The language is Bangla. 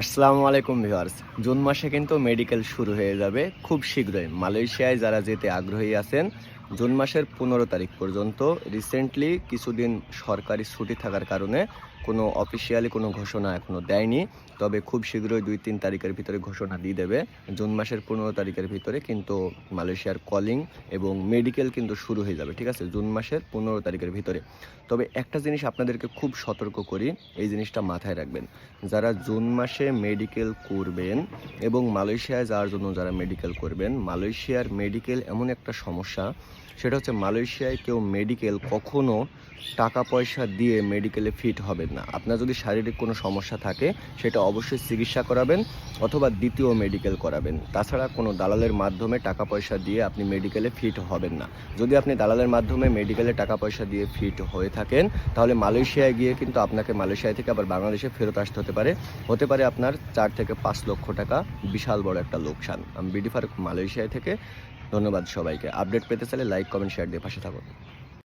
আসসালামু আলাইকুম ভিউয়ার্স। জুন মাসে কিন্তু মেডিকেল শুরু হয়ে যাবে খুব শীঘ্রই। মালয়েশিয়ায় যারা যেতে আগ্রহী আছেন, জুন মাসের 15 তারিখ পর্যন্ত রিসেন্টলি কিছুদিন সরকারি ছুটি থাকার কারণে কোনো অফিসিয়ালি কোনো ঘোষণা এখনও দেয়নি। তবে খুব শীঘ্রই 2-3 তারিখের ভিতরে ঘোষণা দিয়ে দেবে। জুন মাসের 15 তারিখের ভিতরে কিন্তু মালয়েশিয়ার কলিং এবং মেডিকেল কিন্তু শুরু হয়ে যাবে, ঠিক আছে? জুন মাসের 15 তারিখের ভিতরে। তবে একটা জিনিস আপনাদেরকে খুব সতর্ক করি, এই জিনিসটা মাথায় রাখবেন। যারা জুন মাসে মেডিকেল করবেন এবং মালয়েশিয়ায় যাওয়ার জন্য যারা মেডিকেল করবেন, মালয়েশিয়ার মেডিকেল এমন একটা সমস্যা, সেটা হচ্ছে মালয়েশিয়ায় কেউ মেডিকেল কখনো টাকা পয়সা দিয়ে মেডিকেলে ফিট হবেন না। আপনার যদি শারীরিক কোনো সমস্যা থাকে সেটা অবশ্যই চিকিৎসা করাবেন অথবা দ্বিতীয় মেডিকেল করাবেন। তাছাড়া কোনো দালালের মাধ্যমে টাকা পয়সা দিয়ে আপনি মেডিকেলে ফিট হবেন না। যদি আপনি দালালের মাধ্যমে মেডিকেলে টাকা পয়সা দিয়ে ফিট হয়ে থাকেন, তাহলে মালয়েশিয়ায় গিয়ে কিন্তু আপনাকে মালয়েশিয়া থেকে আবার বাংলাদেশে ফেরত আসতে হতে পারে আপনার 4 থেকে 5 লক্ষ টাকা, বিশাল বড় একটা লোকসান। আমি বিডি ফারুক, মালয়েশিয়া থেকে। ধন্যবাদ সবাইকে। আপডেট পেতে চাইলে লাইক, কমেন্ট, শেয়ার দিয়ে পাশে থাকুন।